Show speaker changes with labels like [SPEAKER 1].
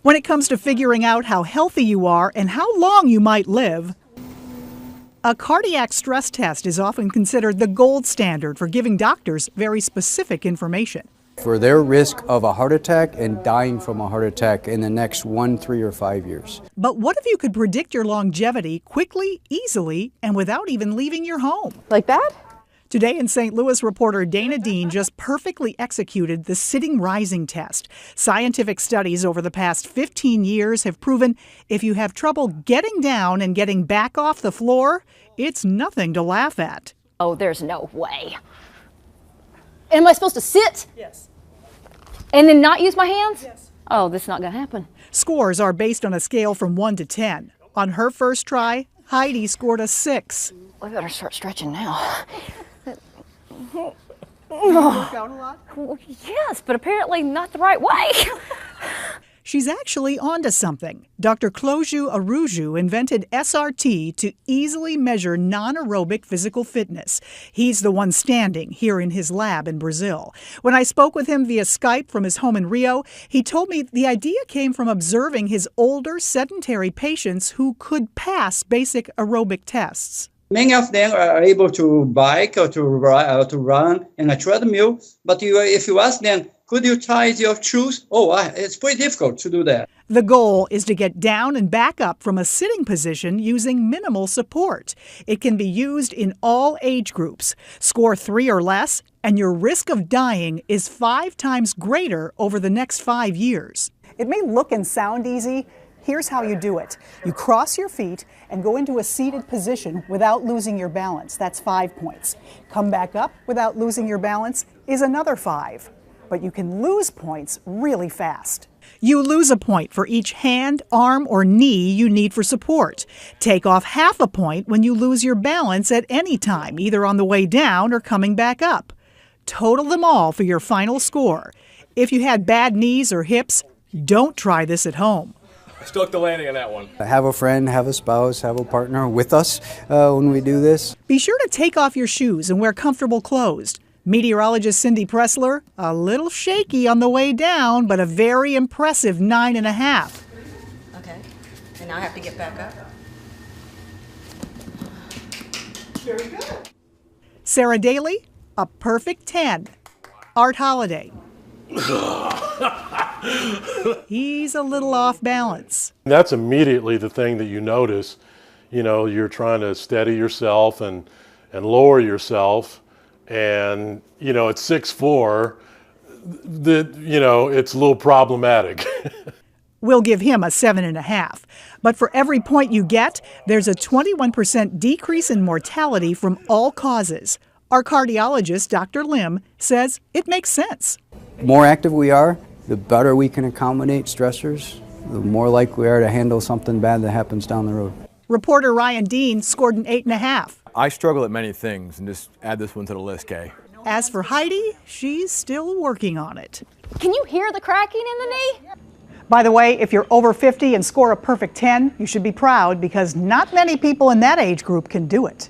[SPEAKER 1] When it comes to figuring out how healthy you are and how long you might live, a cardiac stress test is often considered the gold standard for giving doctors very specific information.
[SPEAKER 2] For their risk of a heart attack and dying from a heart attack in the next 1, 3, or 5 years.
[SPEAKER 1] But what if you could predict your longevity quickly, easily, and without even leaving your home?
[SPEAKER 3] Like that?
[SPEAKER 1] Today in St. Louis, reporter Dana Dean just perfectly executed the sitting rising test. Scientific studies over the past 15 years have proven if you have trouble getting down and getting back off the floor, it's nothing to laugh at.
[SPEAKER 3] Oh, there's no way. Am I supposed to sit?
[SPEAKER 1] Yes.
[SPEAKER 3] And then not use my hands?
[SPEAKER 1] Yes.
[SPEAKER 3] Oh, this is not going to happen.
[SPEAKER 1] Scores are based on a scale from 1 to 10. On her first try, Heidi scored a 6.
[SPEAKER 3] I better start stretching now.
[SPEAKER 1] You work out a lot?
[SPEAKER 3] Yes, but apparently not the right way.
[SPEAKER 1] She's actually onto something. Dr. Cloju Aruju invented SRT to easily measure non-aerobic physical fitness. He's the one standing here in his lab in Brazil. When I spoke with him via Skype from his home in Rio, he told me the idea came from observing his older sedentary patients who could pass basic aerobic tests.
[SPEAKER 4] Many of them are able to bike or to run in a treadmill, but if you ask them, could you tie your shoes? It's pretty difficult to do that.
[SPEAKER 1] The goal is to get down and back up from a sitting position using minimal support. It can be used in all age groups. Score 3 or less, and your risk of dying is 5 times greater over the next 5 years. It may look and sound easy. Here's how you do it. You cross your feet and go into a seated position without losing your balance. That's 5 points. Come back up without losing your balance is another 5. But you can lose points really fast. You lose a point for each hand, arm, or knee you need for support. Take off half a point when you lose your balance at any time, either on the way down or coming back up. Total them all for your final score. If you had bad knees or hips, don't try this at home.
[SPEAKER 5] Stuck the landing on that one.
[SPEAKER 2] Have a friend, have a spouse, have a partner with us when we do this.
[SPEAKER 1] Be sure to take off your shoes and wear comfortable clothes. Meteorologist Cindy Pressler, a little shaky on the way down, but a very impressive 9.5.
[SPEAKER 6] Okay, and now I have to get back up.
[SPEAKER 1] Very good. Sarah Daly, a perfect 10. Art Holiday. He's a little off balance.
[SPEAKER 7] That's immediately the thing that you notice. You know, you're trying to steady yourself and lower yourself. And, you know, at 6'4", it's a little problematic.
[SPEAKER 1] We'll give him a 7.5. But for every point you get, there's a 21% decrease in mortality from all causes. Our cardiologist, Dr. Lim, says it makes sense.
[SPEAKER 2] The more active we are, the better we can accommodate stressors, the more likely we are to handle something bad that happens down the road.
[SPEAKER 1] Reporter Ryan Dean scored an 8.5.
[SPEAKER 5] I struggle at many things, and just add this one to the list, Kay.
[SPEAKER 1] As for Heidi, she's still working on it.
[SPEAKER 3] Can you hear the cracking in the knee?
[SPEAKER 1] By the way, if you're over 50 and score a perfect 10, you should be proud because not many people in that age group can do it.